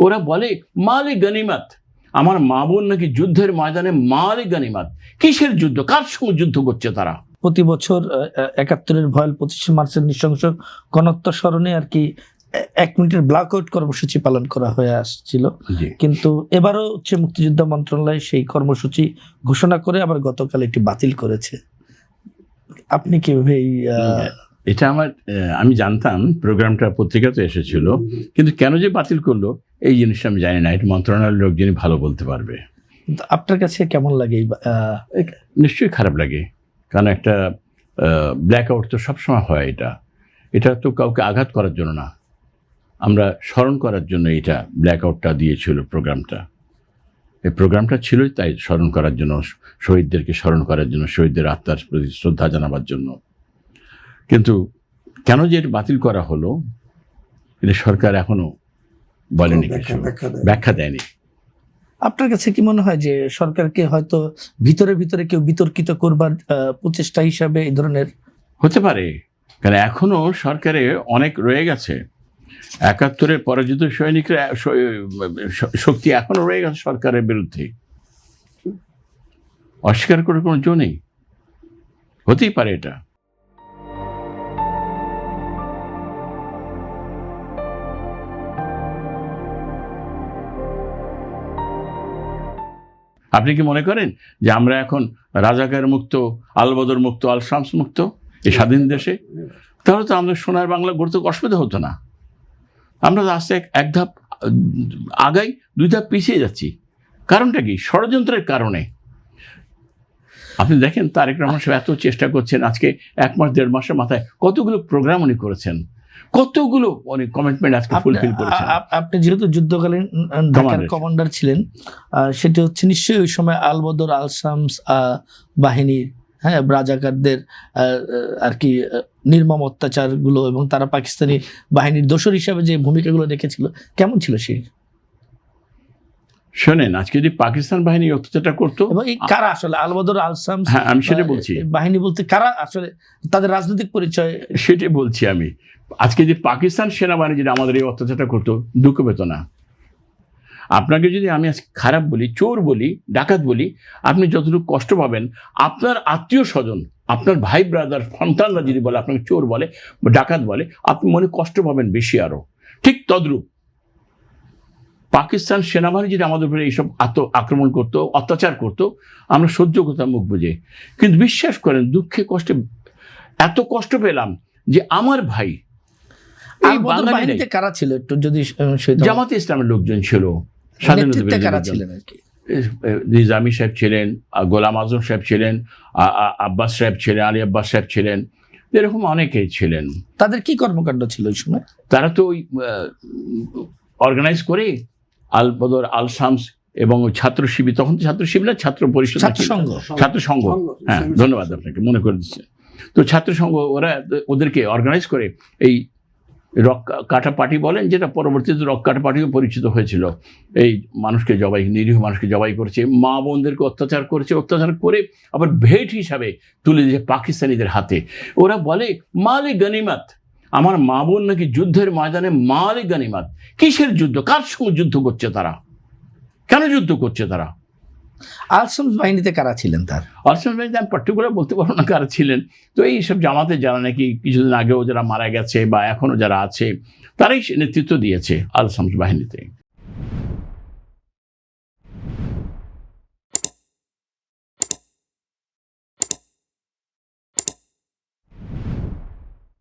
ওরা বলে মালে গনিমত, আমার মা বোন নাকি যুদ্ধের ময়দানে মালে গনিমত। কিসের যুদ্ধ? কার সঙ্গে যুদ্ধ করছে তারা? প্রতি বছর ৭১-এর ভয়াল ২৫শে মার্চের নৃশংস গণহত্যা স্মরণে আর কি ১ মিনিটের ব্ল্যাকআউট কর্মসূচি পালন করা হয়ে আসছিল, কিন্তু এবারও হচ্ছে মুক্তিযোদ্ধা মন্ত্রণালয় সেই কর্মসূচি ঘোষণা করে আবার গতকাল এটি বাতিল করেছে। আপনি কিভাবে এটা আমি জানতাম, প্রোগ্রামটা পত্রিকাতে এসেছিল, কিন্তু কেন যে বাতিল করলো এই জিনিসটা আমি জানি না। এটা মন্ত্রণালয়ের লোকজনই ভালো বলতে পারবে। আপনার কাছে কেমন লাগে? নিশ্চয়ই খারাপ লাগে, কারণ একটা ব্ল্যাকআউট তো সবসময় হয়। এটা তো কাউকে আঘাত করার জন্য না, আমরা স্মরণ করার জন্য এটা ব্ল্যাকআউটটা দিয়েছিল প্রোগ্রামটা। এই প্রোগ্রামটা ছিলই তাই স্মরণ করার জন্য, শহীদদেরকে স্মরণ করার জন্য, শহীদদের আত্মার প্রতি শ্রদ্ধা জানাবার জন্য। কিন্তু কেন যে এটা বাতিল করা হলো এটা সরকার এখনো বলেনি, কিছু ব্যাখ্যা দেয়নি। আপনার কাছে কি মনে হয় যে সরকারকে হয়তো ভিতরে ভিতরে কেউ বিতর্কিত করবার প্রচেষ্টা হিসাবে এই ধরনের? হতে পারে, কারণ এখনো সরকারে অনেক রয়ে গেছে। ৭১-এর পরাজিত সৈনিকরা শক্তি এখনো রয়ে গেছে সরকারের বিরুদ্ধে, অস্বীকার করার কোনো জো নেই। হতেই পারে এটা। আপনি কি মনে করেন যে আমরা এখন রাজাকার মুক্ত, আলবদর মুক্ত, আল শামস মুক্ত এই স্বাধীন দেশে? তাহলে তো আমরা সোনার বাংলা গড়তে অসুবিধা হতো না। আমরা তো আস্তে এক ধাপ আগাই, ২ ধাপ পিছিয়ে যাচ্ছি। কারণটা কি? ষড়যন্ত্রের কারণে। আপনি দেখেন তারেক রহমান সাহেব এত চেষ্টা করছেন, আজকে ১ মাস ১.৫ মাসের মাথায় কতগুলো প্রোগ্রাম উনি করেছেন, কতগুলো অনেক কমিটমেন্ট আজকে ফুলফিল করেছেন। আপনি যেহেতু যুদ্ধকালীন ঢাকার কমান্ডার ছিলেন, সেটা হচ্ছে নিশ্চয়ই ওই সময় আলবদর, আল শামস বাহিনীর, হ্যাঁ, রাজাকারদের আর কি নির্মম অত্যাচারগুলো এবং তারা পাকিস্তানি বাহিনীর দোসর হিসাবে যে ভূমিকাগুলো রেখেছিল, কেমন ছিল সেই? শোনেন, আজকে যদি পাকিস্তান বাহিনী অত্যাচারটা করতো, এবং এই কারা আসলে আলবদর, আল শামস, হ্যাঁ আমি সেটা বলছি, বাহিনী বলতে কারা আসলে, তাদের রাজনৈতিক পরিচয় সেটাই বলছি আমি। আজকে যদি পাকিস্তান সেনাবাহিনী যদি আমাদের এই অত্যাচারটা করতো, দুঃখ পেত না। আপনাকে যদি আমি আজকে খারাপ বলি, চোর বলি, ডাকাত বলি, আপনি যতটুকু কষ্ট পাবেন, আপনার আত্মীয় স্বজন, আপনার ভাই ব্রাদার সন্তানরা যদি বলে আপনাকে চোর বলে, ডাকাত বলে, আপনি মনে কষ্ট পাবেন বেশি আরো। ঠিক তদ্রূপ পাকিস্তান সেনাবাহিনী যদি আমাদের উপরে এইসব আক্রমণ করতো, অত্যাচার করতো, আমরা সহ্য করতাম মুখ বুঝে। কিন্তু বিশ্বাস করেন, দুঃখে কষ্টে এত কষ্ট পেলাম যে আমার ভাই, বাহিনীতে কারা ছিল একটু যদি? জামাতে ইসলামের লোকজন ছিল, নিজামী সাহেব ছিলেন, গোলাম আজম সাহেব ছিলেন, আব্বাস সাহেব ছিলেন, আলী আব্বাস সাহেব ছিলেন, এরকম অনেকেই ছিলেন। তাদের কি কর্মকাণ্ড ছিল ওই সময়? তারা তো ওই অর্গানাইজ করে আল বদর, আল শামস এবং ছাত্র শিবির, তখন ছাত্র শিবির না, ছাত্র পরিষদ, ছাত্র সংঘ, হ্যাঁ ধন্যবাদ আপনাকে মনে করে দিচ্ছে। তো ছাত্র সংঘ ওরা ওদেরকে অর্গানাইজ করে এই রক কাটা পার্টি বলেন, যেটা পরবর্তীতে রক কাটা পার্টিও পরিচিত হয়েছিল। এই মানুষকে জবাই, নিরীহ মানুষকে জবাই করেছে, মা বোনদেরকে অত্যাচার করেছে, অত্যাচার করে আবার ভেট হিসাবে তুলে দিয়েছে পাকিস্তানিদের হাতে। ওরা বলে মালে গনিমত, আমার মা বোন নাকি যুদ্ধের ময়দানে মালে গনিমত। কিসের যুদ্ধ? কার সঙ্গে যুদ্ধ করছে তারা? কেন যুদ্ধ করছে তারা? আল শামস বাহিনীতে কারা ছিলেন? আল শামস বাহিনীতে আমি পার্টিকুলার বলতে পারবো না কারা ছিলেন। তো এইসব জামাতে যারা নাকি কিছুদিন আগেও যারা মারা গেছে বা এখনো যারা আছে, তারাই নেতৃত্ব দিয়েছে আল শামস বাহিনীতে।